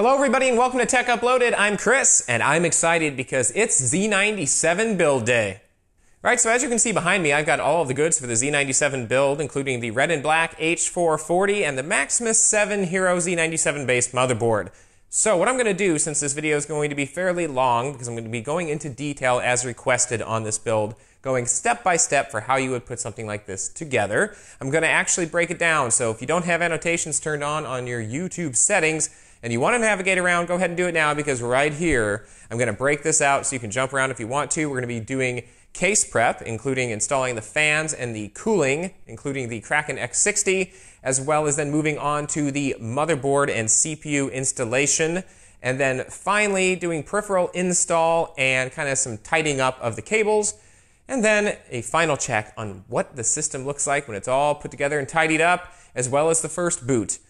Hello everybody and welcome to Tech Uploaded. I'm Chris and I'm excited because it's Z97 build day. Right, so as you can see behind me, I've got all of the goods for the Z97 build, including the red and black H440 and the Maximus VII Hero Z97 based motherboard. So what I'm going to do, since this video is going to be fairly long, because I'm going to be going into detail as requested on this build, going step by step for how you would put something like this together, I'm going to actually break it down. So if you don't have annotations turned on your YouTube settings, and you want to navigate around, go ahead and do it now, because right here, I'm going to break this out so you can jump around if you want to. We're going to be doing case prep, including installing the fans and the cooling, including the Kraken X60, as well as then moving on to the motherboard and CPU installation, and then finally doing peripheral install and kind of some tidying up of the cables, and then a final check on what the system looks like when it's all put together and tidied up, as well as the first boot.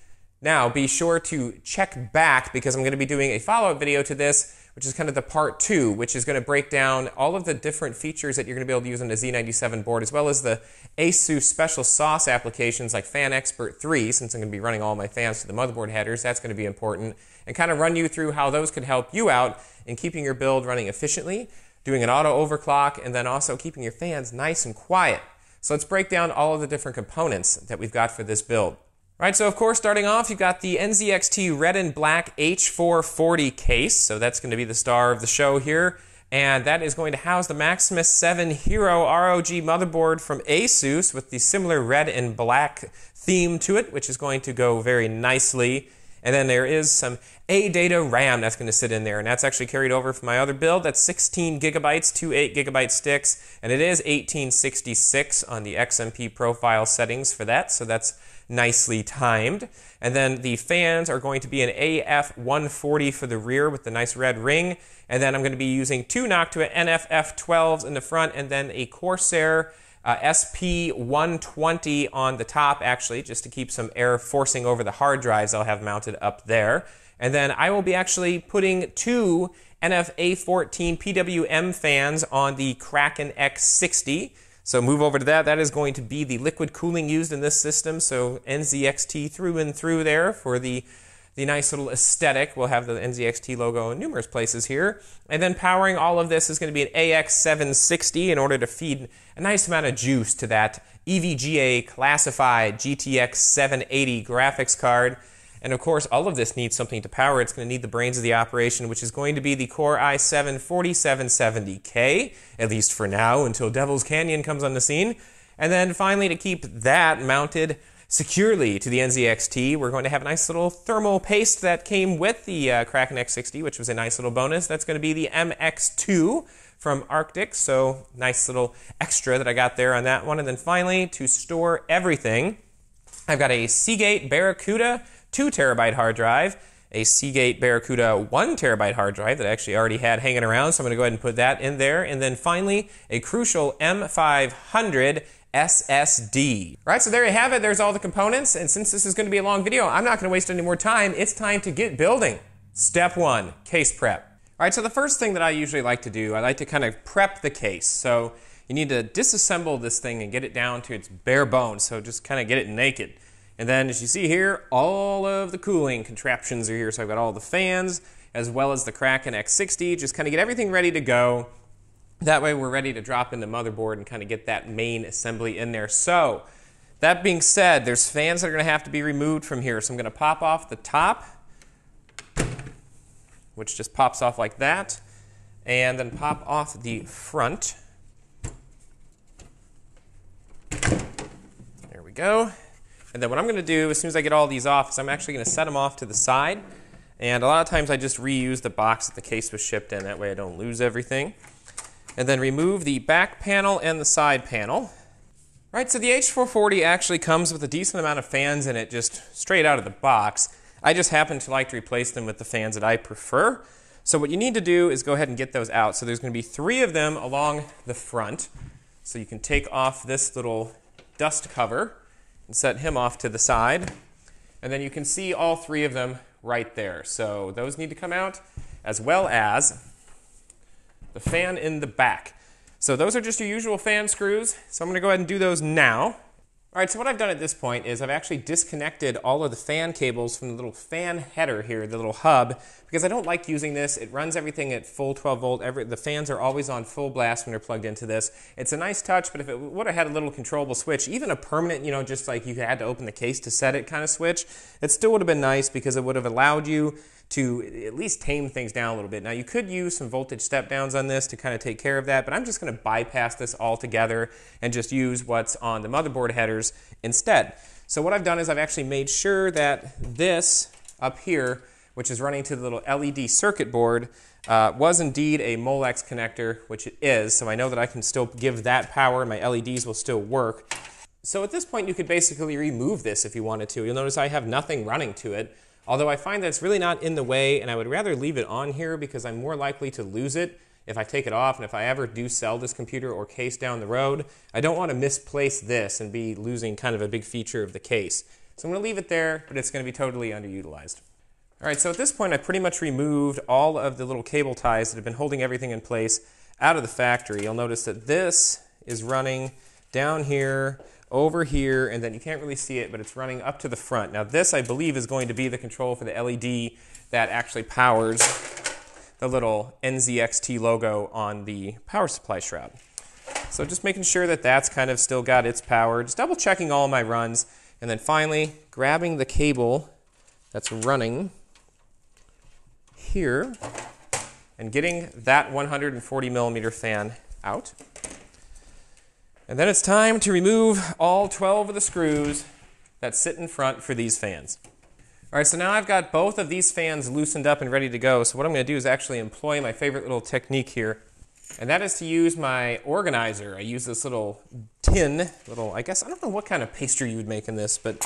Now, be sure to check back, because I'm going to be doing a follow-up video to this, which is kind of the part 2, which is going to break down all of the different features that you're going to be able to use on the Z97 board, as well as the ASUS special sauce applications like Fan Expert 3, since I'm going to be running all my fans to the motherboard headers. That's going to be important, and kind of run you through how those could help you out in keeping your build running efficiently, doing an auto overclock, and then also keeping your fans nice and quiet. So let's break down all of the different components that we've got for this build. Right, so of course, starting off, you've got the NZXT red and black H440 case. So that's going to be the star of the show here. And that is going to house the Maximus VII Hero ROG motherboard from ASUS with the similar red and black theme to it, which is going to go very nicely. And then there is some ADATA RAM that's going to sit in there, and that's actually carried over from my other build. That's 16 gigabytes, two 8 gigabyte sticks, and it is 1866 on the XMP profile settings for that, so that's nicely timed. And then the fans are going to be an AF140 for the rear with the nice red ring, and then I'm going to be using two Noctua NFF12s in the front, and then a Corsair SP120 on the top, actually, just to keep some air forcing over the hard drives I'll have mounted up there. And then I will be actually putting two NFA14 PWM fans on the Kraken X60. So move over to that. That is going to be the liquid cooling used in this system. So NZXT through and through there for the nice little aesthetic. We'll have the NZXT logo in numerous places here. And then powering all of this is going to be an AX760 in order to feed a nice amount of juice to that EVGA classified GTX 780 graphics card. And of course, all of this needs something to power. It's going to need the brains of the operation, which is going to be the Core i7 4770K, at least for now, until Devil's Canyon comes on the scene. And then finally, to keep that mounted securely to the NZXT, we're going to have a nice little thermal paste that came with the Kraken X60, which was a nice little bonus. That's going to be the MX2 from Arctic, so nice little extra that I got there on that one. And then finally, to store everything, I've got a Seagate Barracuda 2 terabyte hard drive, a Seagate Barracuda 1 terabyte hard drive that I actually already had hanging around, so I'm going to go ahead and put that in there. And then finally, a Crucial M500 SSD. Right, so there you have it. There's all the components. And since this is going to be a long video, I'm not going to waste any more time. It's time to get building. Step 1, case prep. All right, so the first thing that I usually like to do, I like to kind of prep the case. So you need to disassemble this thing and get it down to its bare bones. So just kind of get it naked. And then, as you see here, all of the cooling contraptions are here. So I've got all the fans, as well as the Kraken X60. Just kind of get everything ready to go. That way we're ready to drop in the motherboard and kind of get that main assembly in there. So, that being said, there's fans that are going to have to be removed from here. So I'm going to pop off the top, which just pops off like that. And then pop off the front. There we go. And then what I'm going to do, as soon as I get all these off, is I'm actually going to set them off to the side. And a lot of times I just reuse the box that the case was shipped in. That way I don't lose everything. And then remove the back panel and the side panel. Right, so the H440 actually comes with a decent amount of fans in it, just straight out of the box. I just happen to like to replace them with the fans that I prefer. So what you need to do is go ahead and get those out. So there's going to be 3 of them along the front. So you can take off this little dust cover and set him off to the side. And then you can see all 3 of them right there. So those need to come out, as well as the fan in the back. So those are just your usual fan screws. So I'm going to go ahead and do those now. All right, so what I've done at this point is I've actually disconnected all of the fan cables from the little fan header here, the little hub, because I don't like using this. It runs everything at full 12 volt. The fans are always on full blast when they're plugged into this. It's a nice touch, but if it would have had a little controllable switch, even a permanent, you know, just like you had to open the case to set it kind of switch, it still would have been nice because it would have allowed you to at least tame things down a little bit. Now you could use some voltage step downs on this to kind of take care of that, but I'm just going to bypass this altogether and just use what's on the motherboard headers instead. So what I've done is I've actually made sure that this up here, which is running to the little LED circuit board, was indeed a Molex connector, which it is, so I know that I can still give that power and my LEDs will still work. So at this point you could basically remove this if you wanted to. You'll notice I have nothing running to it. Although I find that it's really not in the way, and I would rather leave it on here because I'm more likely to lose it if I take it off, and if I ever do sell this computer or case down the road, I don't want to misplace this and be losing kind of a big feature of the case. So I'm going to leave it there, but it's going to be totally underutilized. All right, so at this point I pretty much removed all of the little cable ties that have been holding everything in place out of the factory. You'll notice that this is running down here, over here, and then you can't really see it, but it's running up to the front. Now this, I believe, is going to be the control for the LED that actually powers the little NZXT logo on the power supply shroud. So just making sure that that's kind of still got its power, just double checking all my runs, and then finally grabbing the cable that's running here and getting that 140 millimeter fan out. And then it's time to remove all 12 of the screws that sit in front for these fans. All right, so now I've got both of these fans loosened up and ready to go. So what I'm going to do is actually employ my favorite little technique here, and that is to use my organizer. I use this little tin, I guess, I don't know what kind of pastry you would make in this, but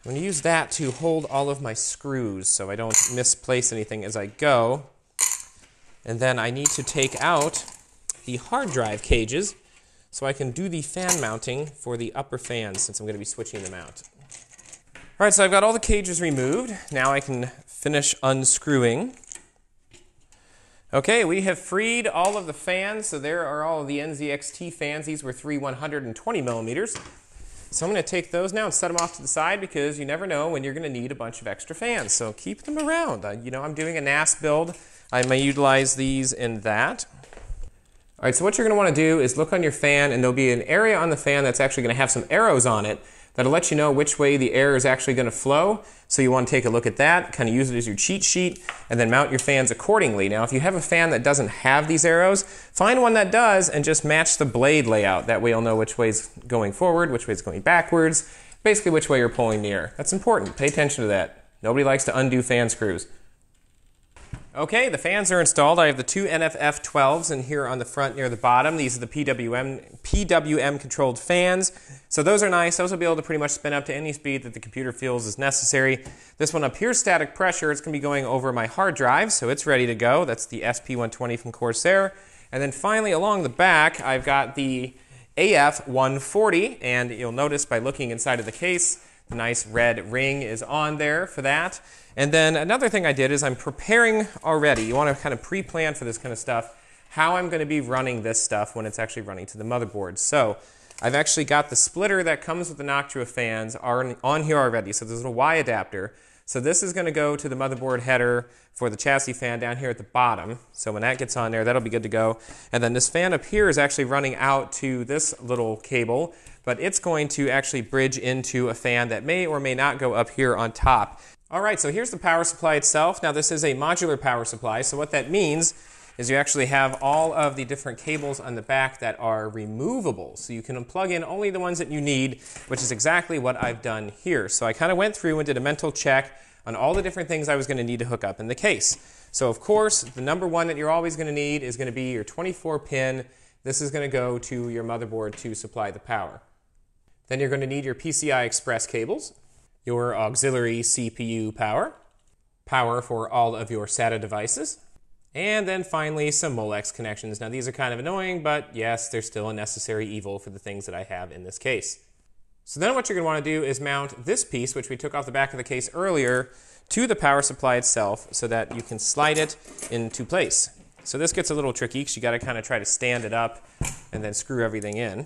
I'm going to use that to hold all of my screws so I don't misplace anything as I go. And then I need to take out the hard drive cages so I can do the fan mounting for the upper fans since I'm going to be switching them out. All right, so I've got all the cages removed. Now I can finish unscrewing. Okay, we have freed all of the fans, so there are all of the NZXT fans. These were 3 120 millimeters. So I'm going to take those now and set them off to the side because you never know when you're going to need a bunch of extra fans. So keep them around. You know, I'm doing a NAS build. I may utilize these in that. All right, so what you're going to want to do is look on your fan, and there'll be an area on the fan that's actually going to have some arrows on it that'll let you know which way the air is actually going to flow. So you want to take a look at that, kind of use it as your cheat sheet, and then mount your fans accordingly. Now, if you have a fan that doesn't have these arrows, find one that does and just match the blade layout. That way you'll know which way's going forward, which way's going backwards, basically which way you're pulling the air. That's important. Pay attention to that. Nobody likes to undo fan screws. Okay, the fans are installed. I have the two NFF12s in here on the front near the bottom. These are the PWM controlled fans. So those are nice. Those will be able to pretty much spin up to any speed that the computer feels is necessary. This one up here, static pressure, it's going to be going over my hard drive, so it's ready to go. That's the SP120 from Corsair. And then finally along the back, I've got the AF140, and you'll notice by looking inside of the case, the nice red ring is on there for that. And then another thing I did is I'm preparing already. You want to kind of pre-plan for this kind of stuff, how I'm going to be running this stuff when it's actually running to the motherboard. So I've actually got the splitter that comes with the Noctua fans on here already. So there's a little Y adapter. So this is going to go to the motherboard header for the chassis fan down here at the bottom. So when that gets on there, that'll be good to go. And then this fan up here is actually running out to this little cable, but it's going to actually bridge into a fan that may or may not go up here on top. All right, so here's the power supply itself. Now this is a modular power supply, so what that means is you actually have all of the different cables on the back that are removable. So you can plug in only the ones that you need, which is exactly what I've done here. So I kind of went through and did a mental check on all the different things I was going to need to hook up in the case. So of course, the number one that you're always going to need is going to be your 24-pin. This is going to go to your motherboard to supply the power. Then you're going to need your PCI Express cables, your auxiliary CPU power, power for all of your SATA devices, and then finally some Molex connections. Now these are kind of annoying, but yes, they're still a necessary evil for the things that I have in this case. So then what you're going to want to do is mount this piece, which we took off the back of the case earlier, to the power supply itself so that you can slide it into place. So this gets a little tricky because you got to kind of try to stand it up and then screw everything in.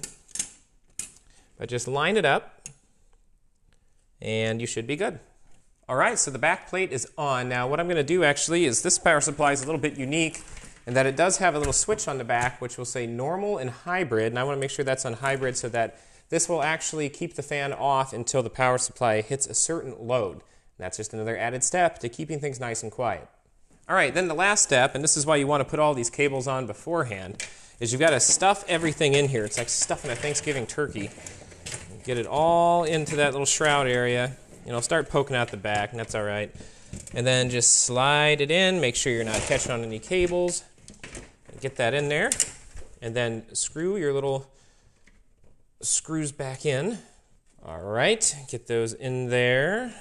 But just line it up, and you should be good. All right, so the back plate is on. Now what I'm going to do actually is this power supply is a little bit unique in that it does have a little switch on the back which will say normal and hybrid, and I want to make sure that's on hybrid so that this will actually keep the fan off until the power supply hits a certain load. And that's just another added step to keeping things nice and quiet. All right, then the last step, and this is why you want to put all these cables on beforehand, is you've got to stuff everything in here. It's like stuffing a Thanksgiving turkey. Get it all into that little shroud area. You know, start poking out the back, and that's all right. And then just slide it in. Make sure you're not catching on any cables. Get that in there. And then screw your little screws back in. All right, get those in there.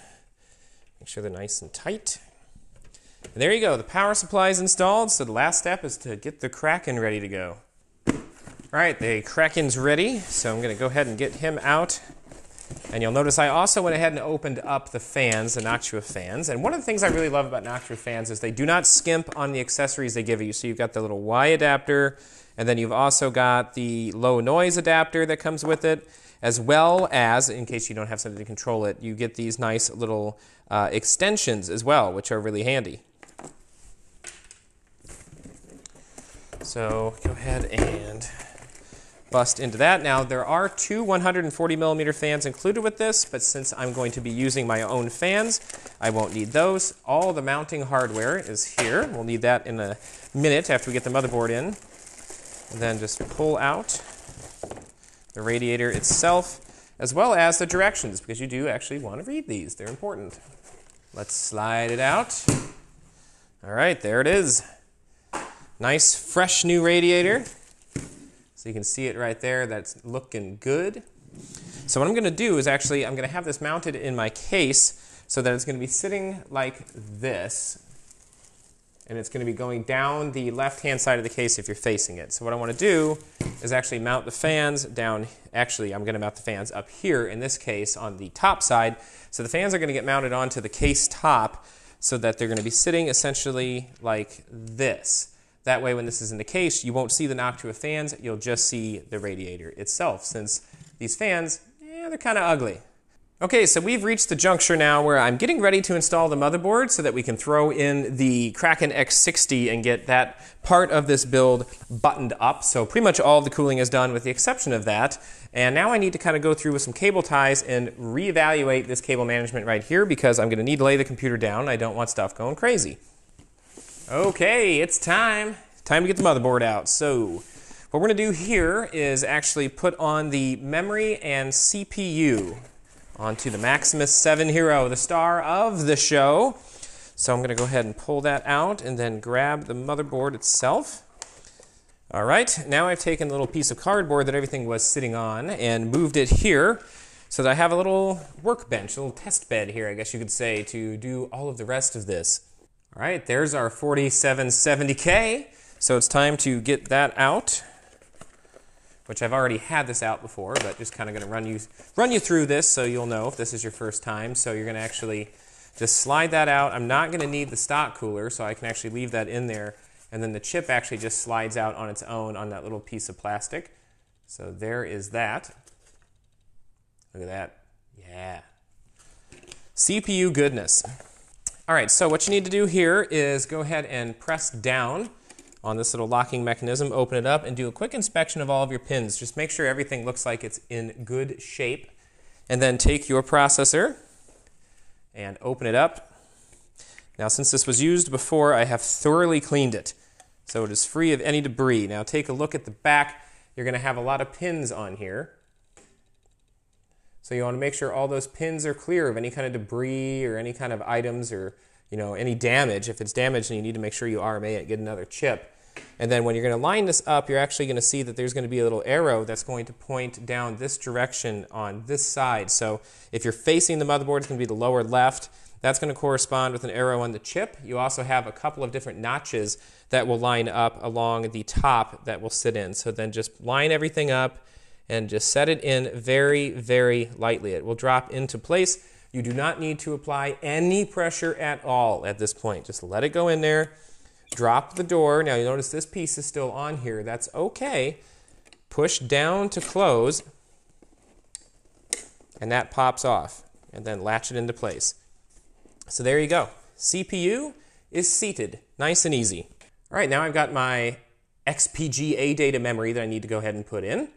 Make sure they're nice and tight. And there you go. The power supply is installed. So the last step is to get the Kraken ready to go. All right, the Kraken's ready. So I'm going to go ahead and get him out. And you'll notice I also went ahead and opened up the fans, the Noctua fans. And one of the things I really love about Noctua fans is they do not skimp on the accessories they give you. So you've got the little Y adapter, and then you've also got the low noise adapter that comes with it, as well as, in case you don't have something to control it, you get these nice little extensions as well, which are really handy. So go ahead and bust into that. Now there are two 140 millimeter fans included with this, but since I'm going to be using my own fans, I won't need those. All the mounting hardware is here. We'll need that in a minute after we get the motherboard in. And then just pull out the radiator itself, as well as the directions, because you do actually want to read these. They're important. Let's slide it out. All right, there it is. Nice, fresh new radiator. So you can see it right there. That's looking good. So what I'm going to do is actually I'm going to have this mounted in my case so that it's going to be sitting like this. And it's going to be going down the left-hand side of the case if you're facing it. So what I want to do is actually mount the fans down. Actually, I'm going to mount the fans up here, in this case, on the top side. So the fans are going to get mounted onto the case top so that they're going to be sitting essentially like this. That way, when this is in the case, you won't see the Noctua fans. You'll just see the radiator itself, since these fans, they're kind of ugly. Okay, so we've reached the juncture now where I'm getting ready to install the motherboard so that we can throw in the Kraken X60 and get that part of this build buttoned up. So pretty much all of the cooling is done with the exception of that. And now I need to kind of go through with some cable ties and reevaluate this cable management right here, because I'm going to need to lay the computer down. I don't want stuff going crazy. Okay, it's time. Time to get the motherboard out. So what we're going to do here is actually put on the memory and CPU onto the Maximus VII Hero, the star of the show. So I'm going to go ahead and pull that out and then grab the motherboard itself. All right, now I've taken a little piece of cardboard that everything was sitting on and moved it here so that I have a little workbench, a little test bed here, I guess you could say, to do all of the rest of this. All right, there's our 4770K. So it's time to get that out, which I've already had this out before, but just kind of going to run you through this so you'll know if this is your first time. So you're going to actually just slide that out. I'm not going to need the stock cooler, so I can actually leave that in there. And then the chip actually just slides out on its own on that little piece of plastic. So there is that. Look at that. Yeah. CPU goodness. All right, so what you need to do here is go ahead and press down on this little locking mechanism, open it up, and do a quick inspection of all of your pins. Just make sure everything looks like it's in good shape. And then take your processor and open it up. Now, since this was used before, I have thoroughly cleaned it, so it is free of any debris. Now, take a look at the back. You're going to have a lot of pins on here. So you want to make sure all those pins are clear of any kind of debris or any kind of items or any damage. If it's damaged, then you need to make sure you RMA it, get another chip. And then when you're going to line this up, you're actually going to see that there's going to be a little arrow that's going to point down this direction on this side. So if you're facing the motherboard, it's going to be the lower left. That's going to correspond with an arrow on the chip. You also have a couple of different notches that will line up along the top that will sit in. So then just line everything up and just set it in very, very lightly. It will drop into place. You do not need to apply any pressure at all at this point. Just let it go in there. Drop the door. Now you notice this piece is still on here. That's okay. Push down to close. and that pops off, and then latch it into place. So there you go. CPU is seated, nice and easy. All right, now I've got my XPGA data memory that I need to go ahead and put in.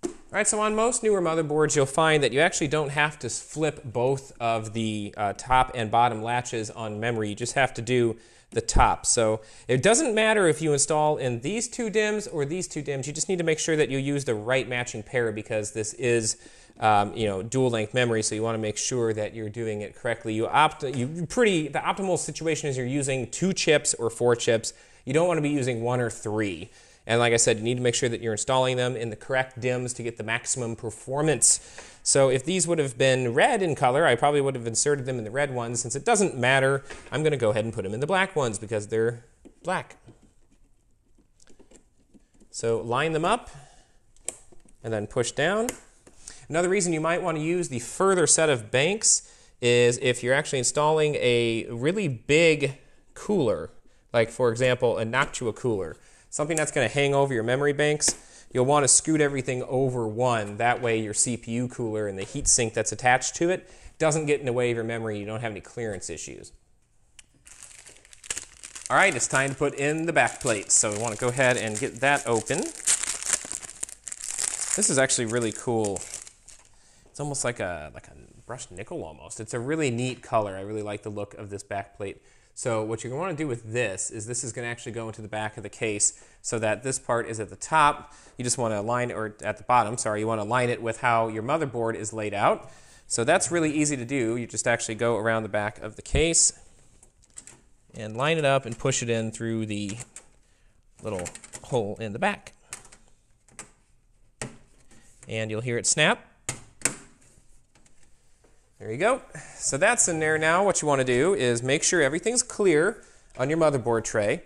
All right, so on most newer motherboards, you'll find that you actually don't have to flip both of the top and bottom latches on memory. You just have to do the top. So it doesn't matter if you install in these two DIMMs or these two DIMMs. You just need to make sure that you use the right matching pair, because this is dual length memory, so you want to make sure that you're doing it correctly. The optimal situation is you're using 2 chips or 4 chips. You don't want to be using 1 or 3. And like I said, you need to make sure that you're installing them in the correct DIMMs to get the maximum performance. So if these would have been red in color, I probably would have inserted them in the red ones. Since it doesn't matter, I'm going to go ahead and put them in the black ones because they're black. So line them up and then push down. Another reason you might want to use the further set of banks is if you're actually installing a really big cooler, like for example a Noctua cooler, something that's going to hang over your memory banks. You'll want to scoot everything over one. That way your CPU cooler and the heatsink that's attached to it doesn't get in the way of your memory. You don't have any clearance issues. All right, it's time to put in the backplate. So we want to go ahead and get that open. This is actually really cool. It's almost like a brushed nickel almost. It's a really neat color. I really like the look of this backplate. So what you're going to want to do with this is going to actually go into the back of the case so that this part is at the top. You just want to align it, or at the bottom, sorry, you want to align it with how your motherboard is laid out. So that's really easy to do. You just actually go around the back of the case and line it up and push it in through the little hole in the back. And you'll hear it snap. There you go. So that's in there now. What you want to do is make sure everything's clear on your motherboard tray.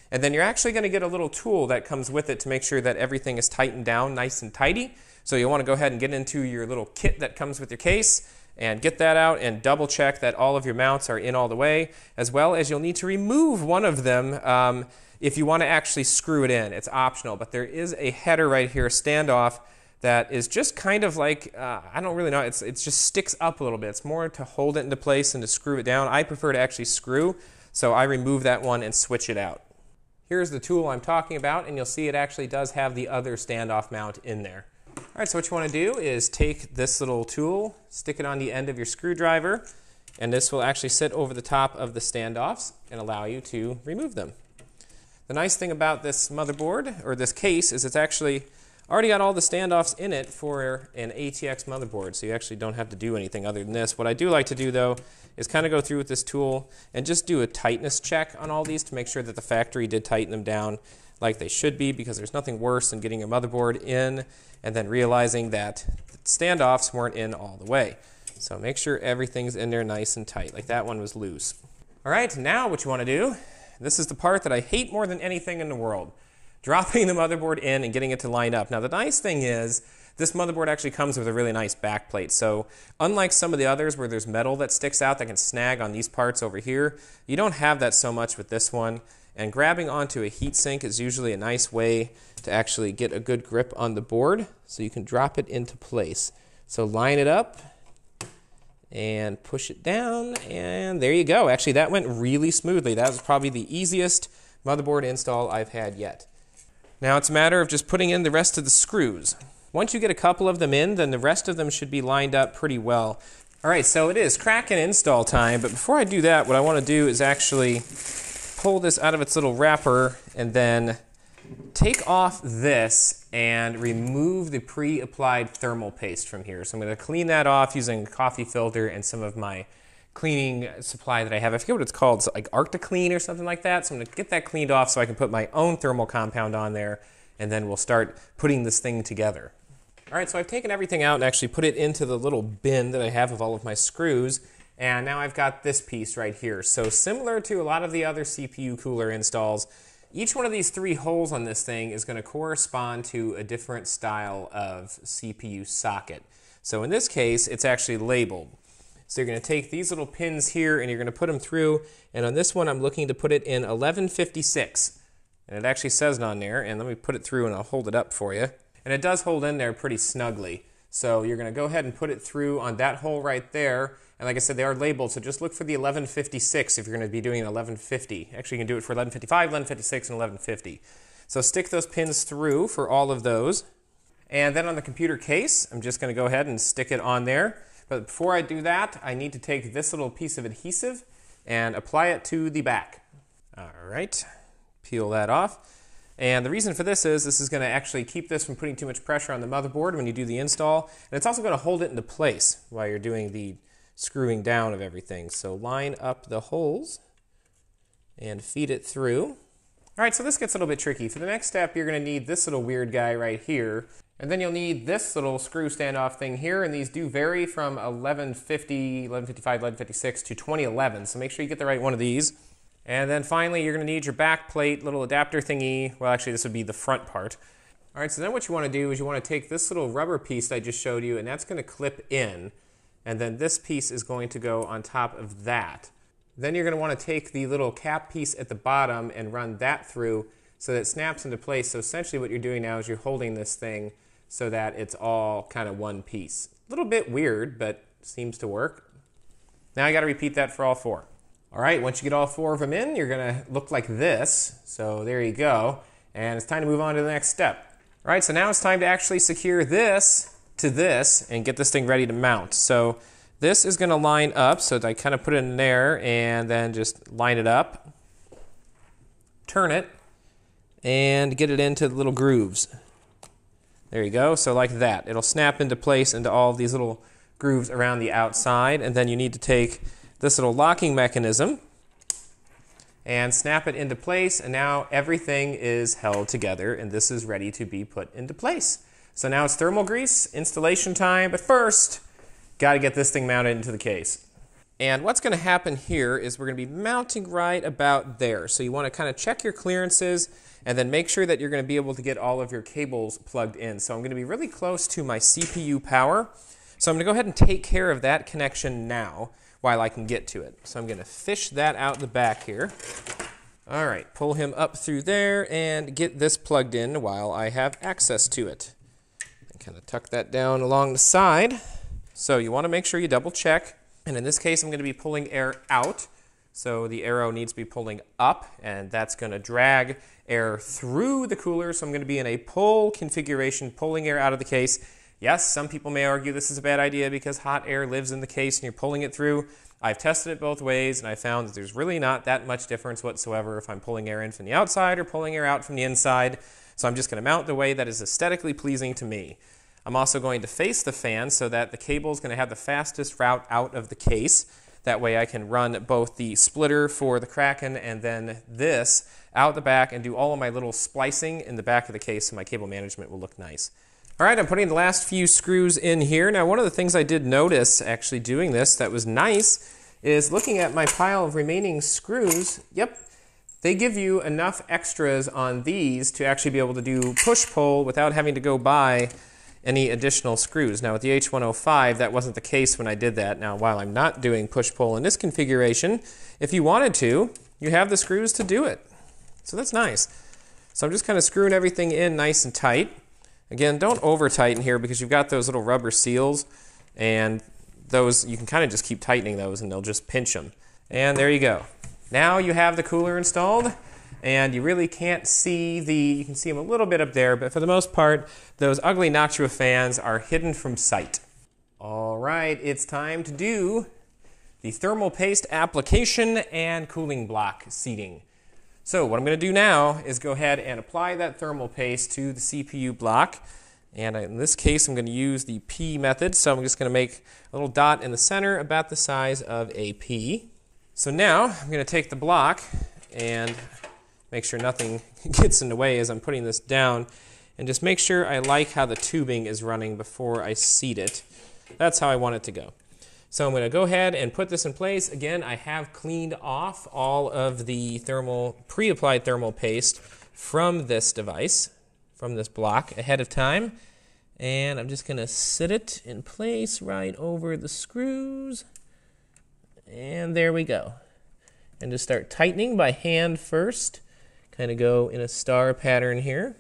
And then you're actually going to get a little tool that comes with it to make sure that everything is tightened down nice and tidy. So you'll want to go ahead and get into your little kit that comes with your case and get that out and double check that all of your mounts are in all the way, as well as you'll need to remove one of them if you want to actually screw it in. It's optional, but there is a header right here, standoff, that is just kind of like, I don't really know, it just sticks up a little bit. It's more to hold it into place and to screw it down. I prefer to actually screw, so I remove that one and switch it out. Here's the tool I'm talking about, and you'll see it actually does have the other standoff mount in there. All right, so what you want to do is take this little tool, stick it on the end of your screwdriver, and this will actually sit over the top of the standoffs and allow you to remove them. The nice thing about this motherboard, or this case, is it's actually already got all the standoffs in it for an ATX motherboard, so you actually don't have to do anything other than this. What I do like to do, though, is kind of go through with this tool and just do a tightness check on all these to make sure that the factory did tighten them down like they should be, because there's nothing worse than getting your motherboard in and then realizing that the standoffs weren't in all the way. So make sure everything's in there nice and tight, like that one was loose. All right, now what you want to do, this is the part that I hate more than anything in the world. Dropping the motherboard in and getting it to line up. Now the nice thing is, this motherboard actually comes with a really nice backplate. So unlike some of the others where there's metal that sticks out that can snag on these parts over here, you don't have that so much with this one. And grabbing onto a heatsink is usually a nice way to actually get a good grip on the board so you can drop it into place. So line it up and push it down, and there you go. Actually, that went really smoothly. That was probably the easiest motherboard install I've had yet. Now it's a matter of just putting in the rest of the screws. Once you get a couple of them in, then the rest of them should be lined up pretty well. All right, so it is Kraken install time, but before I do that, what I want to do is actually pull this out of its little wrapper and then take off this and remove the pre-applied thermal paste from here. So I'm going to clean that off using a coffee filter and some of my cleaning supply that I have. I forget what it's called. It's like ArctiClean or something like that. So I'm going to get that cleaned off so I can put my own thermal compound on there, and then we'll start putting this thing together. All right, so I've taken everything out and actually put it into the little bin that I have of all of my screws, and now I've got this piece right here. So similar to a lot of the other CPU cooler installs, each one of these 3 holes on this thing is going to correspond to a different style of CPU socket. So in this case, it's actually labeled. So you're going to take these little pins here and you're going to put them through, and on this one I'm looking to put it in 1156. And it actually says it on there, and let me put it through and I'll hold it up for you. And it does hold in there pretty snugly. So you're going to go ahead and put it through on that hole right there. And like I said, they are labeled, so just look for the 1156 if you're going to be doing an 1150. Actually, you can do it for 1155, 1156, and 1150. So stick those pins through for all of those. And then on the computer case, I'm just going to go ahead and stick it on there. But before I do that, I need to take this little piece of adhesive and apply it to the back. All right, peel that off. And the reason for this is going to actually keep this from putting too much pressure on the motherboard when you do the install. And it's also going to hold it into place while you're doing the screwing down of everything. So line up the holes and feed it through. All right, so this gets a little bit tricky. For the next step, you're going to need this little weird guy right here. And then you'll need this little screw standoff thing here, and these do vary from 1150, 1155, 1156 to 2011. So make sure you get the right one of these. And then finally, you're going to need your back plate, little adapter thingy. Well, actually, this would be the front part. All right, so then what you want to do is you want to take this little rubber piece that I just showed you, and that's going to clip in. And then this piece is going to go on top of that. Then you're going to want to take the little cap piece at the bottom and run that through so that it snaps into place. So essentially what you're doing now is you're holding this thing so that it's all kind of one piece. A little bit weird, but seems to work. Now I got to repeat that for all four. All right, once you get all four of them in, you're going to look like this. So there you go. And it's time to move on to the next step. All right, so now it's time to actually secure this to this and get this thing ready to mount. So this is going to line up, so I kind of put it in there and then just line it up, turn it, and get it into the little grooves. There you go, so like that. It'll snap into place into all these little grooves around the outside, and then you need to take this little locking mechanism and snap it into place, and now everything is held together, and this is ready to be put into place. So now it's thermal grease, installation time, but first, got to get this thing mounted into the case. And what's going to happen here is we're going to be mounting right about there. So you want to kind of check your clearances and then make sure that you're going to be able to get all of your cables plugged in. So I'm going to be really close to my CPU power. So I'm going to go ahead and take care of that connection now while I can get to it. So I'm going to fish that out the back here. All right, pull him up through there and get this plugged in while I have access to it. And kind of tuck that down along the side. So you want to make sure you double check. And in this case, I'm going to be pulling air out. So the arrow needs to be pulling up, and that's going to drag air through the cooler. So I'm going to be in a pull configuration, pulling air out of the case. Yes, some people may argue this is a bad idea because hot air lives in the case and you're pulling it through. I've tested it both ways, and I found that there's really not that much difference whatsoever if I'm pulling air in from the outside or pulling air out from the inside. So I'm just going to mount the way that is aesthetically pleasing to me. I'm also going to face the fan so that the cable is going to have the fastest route out of the case. That way I can run both the splitter for the Kraken and then this out the back and do all of my little splicing in the back of the case so my cable management will look nice. All right, I'm putting the last few screws in here. Now, one of the things I did notice actually doing this that was nice is looking at my pile of remaining screws. Yep, they give you enough extras on these to actually be able to do push-pull without having to go buy any additional screws. Now with the H105, that wasn't the case when I did that. Now while I'm not doing push-pull in this configuration, if you wanted to, you have the screws to do it. So that's nice. So I'm just kind of screwing everything in nice and tight. Again, don't over-tighten here because you've got those little rubber seals, and those, you can kind of just keep tightening those and they'll just pinch them. And there you go. Now you have the cooler installed. And you really can't see you can see them a little bit up there, but for the most part, those ugly Noctua fans are hidden from sight. All right, it's time to do the thermal paste application and cooling block seating. So what I'm going to do now is go ahead and apply that thermal paste to the CPU block. And in this case, I'm going to use the P method. So I'm just going to make a little dot in the center about the size of a P. So now I'm going to take the block and make sure nothing gets in the way as I'm putting this down, and just make sure I like how the tubing is running before I seat it. That's how I want it to go. So I'm going to go ahead and put this in place. Again, I have cleaned off all of the pre-applied thermal paste from this device, from this block ahead of time. And I'm just going to sit it in place right over the screws. And there we go. And just start tightening by hand first. Kind of go in a star pattern here.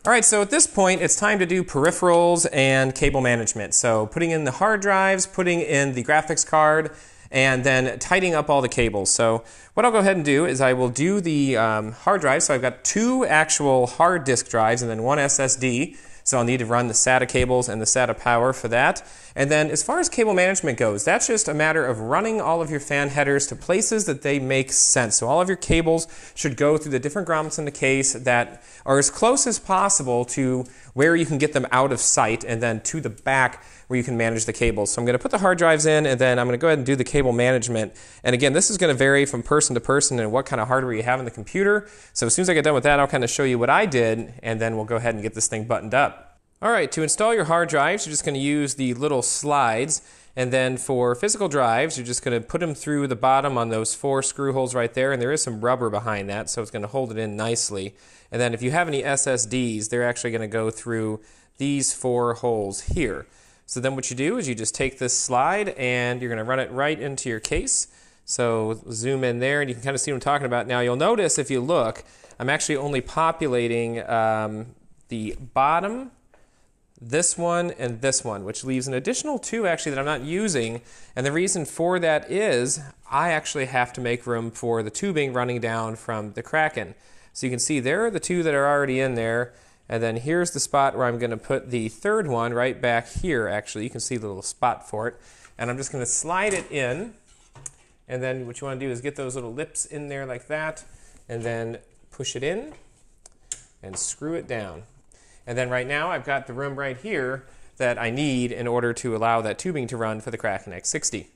All right, so at this point, it's time to do peripherals and cable management. So putting in the hard drives, putting in the graphics card, and then tightening up all the cables. So what I'll go ahead and do is I will do the hard drive. So I've got 2 actual hard disk drives and then 1 SSD. So I'll need to run the SATA cables and the SATA power for that. And then as far as cable management goes, that's just a matter of running all of your fan headers to places that they make sense. So all of your cables should go through the different grommets in the case that are as close as possible to where you can get them out of sight and then to the back where you can manage the cables. So I'm going to put the hard drives in and then I'm going to go ahead and do the cable management. And again, this is going to vary from person to person and what kind of hardware you have in the computer. So as soon as I get done with that, I'll kind of show you what I did and then we'll go ahead and get this thing buttoned up. All right, to install your hard drives, you're just going to use the little slides. And then for physical drives, you're just going to put them through the bottom on those 4 screw holes right there. And there is some rubber behind that, so it's going to hold it in nicely. And then if you have any SSDs, they're actually going to go through these 4 holes here. So then what you do is you just take this slide and you're going to run it right into your case. So zoom in there and you can kind of see what I'm talking about. Now you'll notice if you look, I'm actually only populating the bottom, this one, and this one, which leaves an additional 2 actually that I'm not using. And the reason for that is I actually have to make room for the tubing running down from the Kraken. So you can see there are the 2 that are already in there. And then here's the spot where I'm going to put the 3rd one right back here, actually. You can see the little spot for it. And I'm just going to slide it in. And then what you want to do is get those little lips in there like that. And then push it in and screw it down. And then right now I've got the room right here that I need in order to allow that tubing to run for the Kraken X60.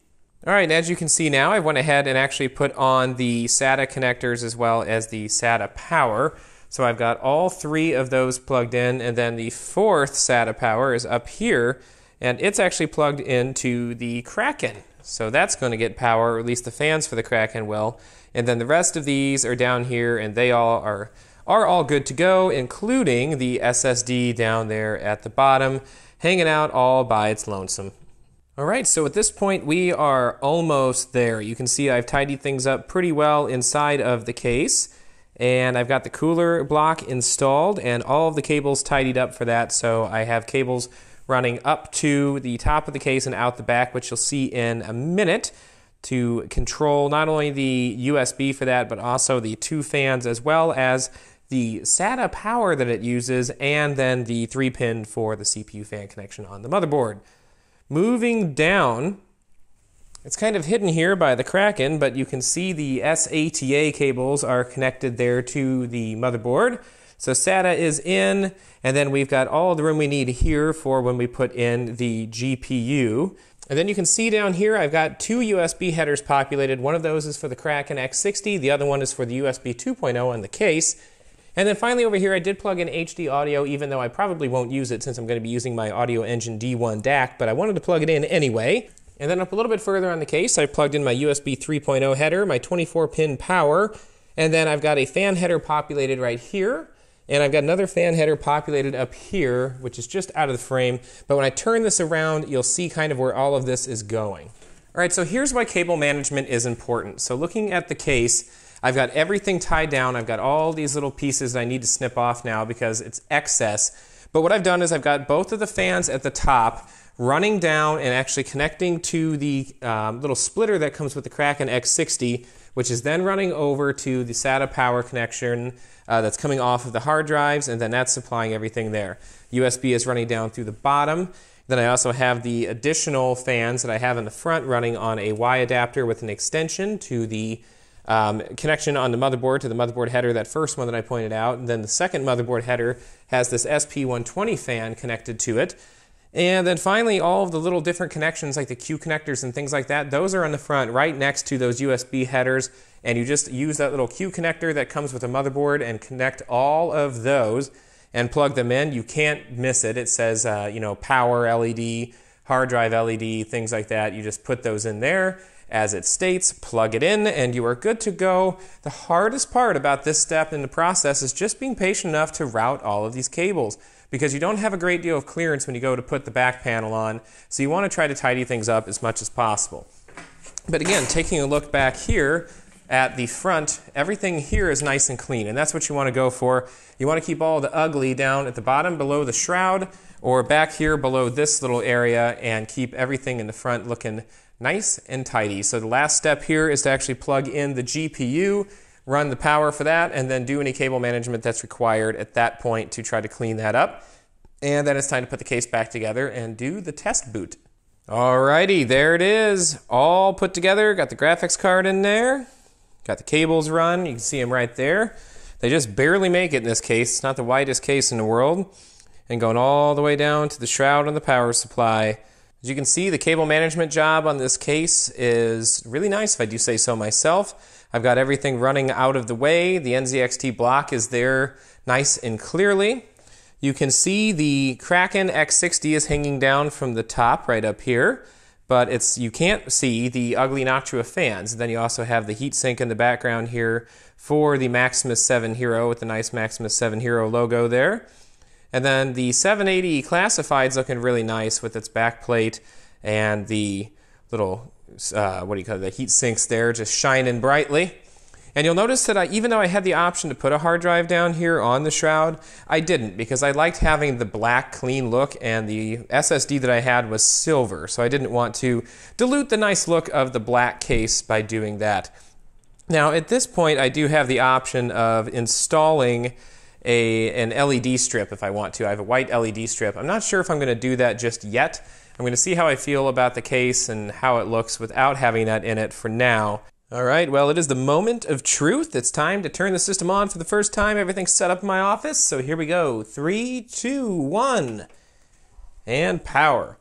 All right, and as you can see now, I went ahead and actually put on the SATA connectors as well as the SATA power. So I've got all 3 of those plugged in, and then the 4th SATA power is up here, and it's actually plugged into the Kraken. So that's going to get power, or at least the fans for the Kraken will. And then the rest of these are down here, and they all are all good to go, including the SSD down there at the bottom, hanging out all by its lonesome. All right, so at this point we are almost there. You can see I've tidied things up pretty well inside of the case. And I've got the cooler block installed and all of the cables tidied up for that. So I have cables running up to the top of the case and out the back, which you'll see in a minute, to control not only the USB for that, but also the 2 fans as well as the SATA power that it uses, and then the 3-pin for the CPU fan connection on the motherboard. Moving down, it's kind of hidden here by the Kraken, but you can see the SATA cables are connected there to the motherboard. So SATA is in, and then we've got all the room we need here for when we put in the GPU. And then you can see down here I've got 2 USB headers populated. One of those is for the Kraken X60, the other one is for the USB 2.0 on the case. And then finally over here I did plug in HD audio, even though I probably won't use it since I'm going to be using my Audio Engine D1 DAC, but I wanted to plug it in anyway. And then up a little bit further on the case, I plugged in my USB 3.0 header, my 24-pin power, and then I've got a fan header populated right here, and I've got another fan header populated up here, which is just out of the frame. But when I turn this around, you'll see kind of where all of this is going. All right, so here's why cable management is important. So looking at the case, I've got everything tied down. I've got all these little pieces that I need to snip off now because it's excess. But what I've done is I've got both of the fans at the top running down and actually connecting to the little splitter that comes with the Kraken X60, which is then running over to the SATA power connection that's coming off of the hard drives, and then that's supplying everything there. USB is running down through the bottom. Then I also have the additional fans that I have in the front running on a Y adapter with an extension to the connection on the motherboard, to the motherboard header, that first one that I pointed out. And then the second motherboard header has this SP120 fan connected to it. And then finally, all of the little different connections like the Q connectors and things like that, those are on the front right next to those USB headers. And you just use that little Q connector that comes with a motherboard and connect all of those and plug them in. You can't miss it. It says, power LED, hard drive LED, things like that. You just put those in there as it states, plug it in, and you are good to go. The hardest part about this step in the process is just being patient enough to route all of these cables, because you don't have a great deal of clearance when you go to put the back panel on, so you want to try to tidy things up as much as possible. But again, taking a look back here, at the front, everything here is nice and clean, and that's what you want to go for. You want to keep all the ugly down at the bottom below the shroud or back here below this little area, and keep everything in the front looking nice and tidy. So the last step here is to actually plug in the GPU, run the power for that, and then do any cable management that's required at that point to try to clean that up. And then it's time to put the case back together and do the test boot. Alrighty, there it is, all put together. Got the graphics card in there, got the cables run, you can see them right there. They just barely make it in this case. It's not the widest case in the world. And going all the way down to the shroud and the power supply. As you can see, the cable management job on this case is really nice, if I do say so myself. I've got everything running out of the way. The NZXT block is there nice and clearly. You can see the Kraken X60 is hanging down from the top right up here, but you can't see the ugly Noctua fans. And then you also have the heatsink in the background here for the Maximus VII Hero with the nice Maximus VII Hero logo there. And then the 780 Classified's looking really nice with its backplate and the little, the heat sinks there just shining brightly. And you'll notice that even though I had the option to put a hard drive down here on the shroud, I didn't, because I liked having the black clean look, and the SSD that I had was silver, so I didn't want to dilute the nice look of the black case by doing that. Now at this point I do have the option of installing an LED strip if I want to. I have a white LED strip. I'm not sure if I'm going to do that just yet. I'm going to see how I feel about the case and how it looks without having that in it for now. Alright, well, it is the moment of truth. It's time to turn the system on for the first time. Everything's set up in my office, so here we go. 3, 2, 1, and power.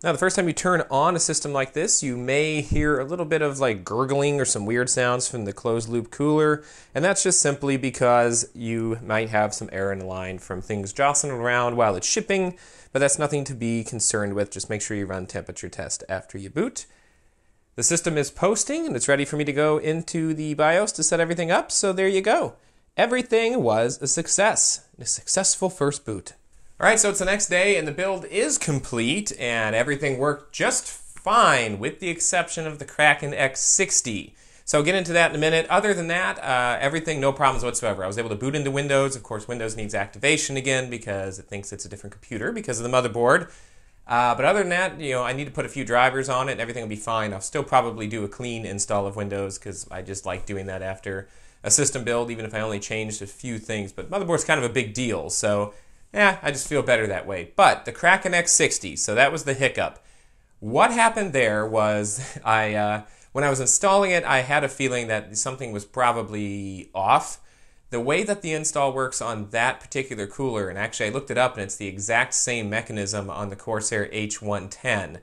Now, the first time you turn on a system like this, you may hear a little bit of like gurgling or some weird sounds from the closed loop cooler, and that's just simply because you might have some air in the line from things jostling around while it's shipping, but that's nothing to be concerned with. Just make sure you run temperature test after you boot. The system is posting, and it's ready for me to go into the BIOS to set everything up, so there you go. Everything was a success. A successful first boot. Alright, so it's the next day, and the build is complete, and everything worked just fine, with the exception of the Kraken X60. So I'll get into that in a minute. Other than that, everything, no problems whatsoever. I was able to boot into Windows. Of course, Windows needs activation again because it thinks it's a different computer because of the motherboard. But other than that, I need to put a few drivers on it and everything will be fine. I'll still probably do a clean install of Windows because I just like doing that after a system build, even if I only changed a few things. But motherboard's kind of a big deal, so yeah, I just feel better that way. But the Kraken X60, so that was the hiccup. What happened there was when I was installing it, I had a feeling that something was probably off. The way that the install works on that particular cooler, and actually I looked it up and it's the exact same mechanism on the Corsair H110,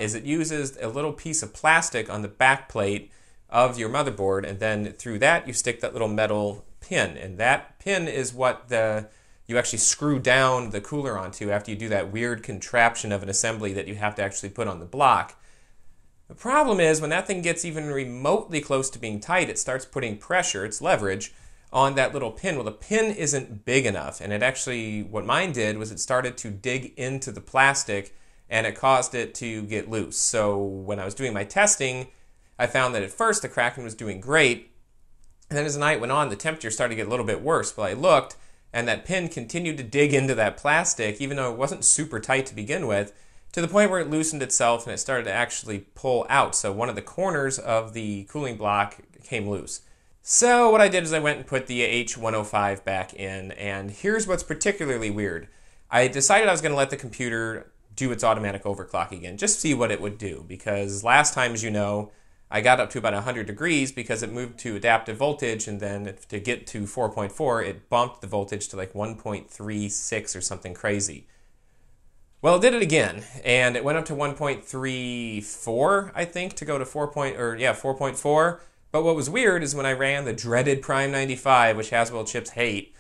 is it uses a little piece of plastic on the back plate of your motherboard, and then through that you stick that little metal pin, and that pin is what you actually screw down the cooler onto after you do that weird contraption of an assembly that you have to actually put on the block. The problem is when that thing gets even remotely close to being tight, it starts putting pressure, it's leverage, on that little pin. Well, the pin isn't big enough, and it actually, what mine did was it started to dig into the plastic and it caused it to get loose. So when I was doing my testing, I found that at first the Kraken was doing great, and then as the night went on, the temperature started to get a little bit worse. Well, I looked, and that pin continued to dig into that plastic, even though it wasn't super tight to begin with, to the point where it loosened itself and it started to actually pull out. So one of the corners of the cooling block came loose. So what I did is I went and put the H105 back in, and here's what's particularly weird. I decided I was going to let the computer do its automatic overclock again, just see what it would do, because last time, as you know, I got up to about 100 degrees because it moved to adaptive voltage, and then to get to 4.4, it bumped the voltage to like 1.36 or something crazy. Well, it did it again, and it went up to 1.34, I think, to go to 4.4. But what was weird is when I ran the dreaded Prime 95, which Haswell chips hate,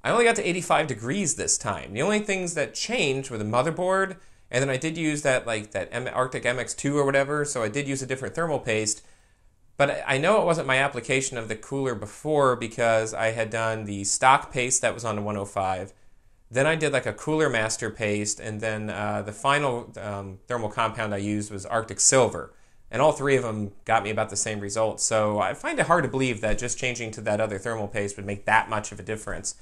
I only got to 85 degrees this time. The only things that changed were the motherboard, and then I did use that Arctic MX2 or whatever, so I did use a different thermal paste. But I know it wasn't my application of the cooler before because I had done the stock paste that was on the 105. Then I did like a Cooler Master paste, and then the final thermal compound I used was Arctic Silver. and all three of them got me about the same result. So I find it hard to believe that just changing to that other thermal paste would make that much of a difference.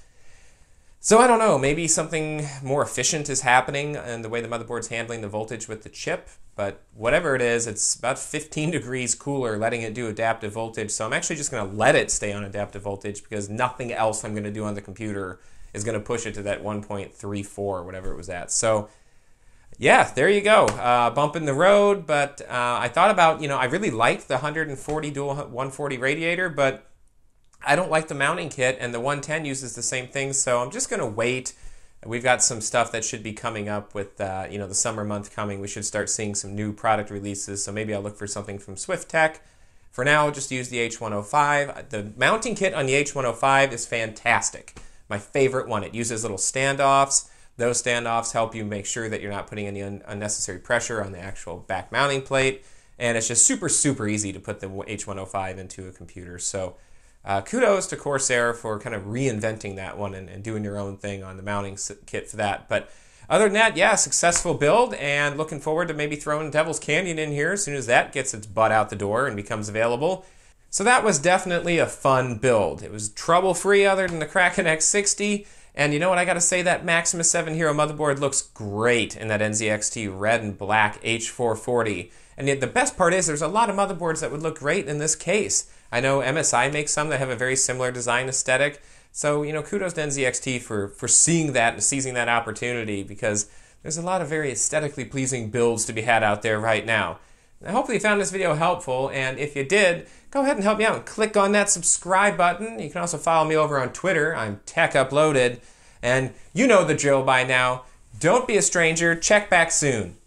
So I don't know, maybe something more efficient is happening in the way the motherboard's handling the voltage with the chip, but whatever it is, it's about 15 degrees cooler letting it do adaptive voltage, so I'm actually just going to let it stay on adaptive voltage because nothing else I'm going to do on the computer is going to push it to that 1.34 or whatever it was at. So yeah, there you go. Bump in the road, but I thought about, I really liked the 140 dual 140 radiator, but I don't like the mounting kit, and the 110 uses the same thing, so I'm just going to wait. We've got some stuff that should be coming up with, the summer month coming. We should start seeing some new product releases, so maybe I'll look for something from SwiftTech. For now, I'll just use the H105. The mounting kit on the H105 is fantastic. My favorite one. It uses little standoffs. Those standoffs help you make sure that you're not putting any unnecessary pressure on the actual back mounting plate, and it's just super, super easy to put the H105 into a computer. So kudos to Corsair for kind of reinventing that one and doing your own thing on the mounting kit for that. But other than that, yeah, successful build, and looking forward to maybe throwing Devil's Canyon in here as soon as that gets its butt out the door and becomes available. So that was definitely a fun build. It was trouble-free other than the Kraken X60. And you know what, I gotta say, that Maximus VII Hero motherboard looks great in that NZXT red and black H440. And yet the best part is there's a lot of motherboards that would look great in this case. I know MSI makes some that have a very similar design aesthetic. So, kudos to NZXT for seeing that and seizing that opportunity, because there's a lot of very aesthetically pleasing builds to be had out there right now. Now, hopefully you found this video helpful, and if you did, go ahead and help me out and click on that subscribe button. You can also follow me over on Twitter. I'm Tech Uploaded, and you know the drill by now. Don't be a stranger. Check back soon.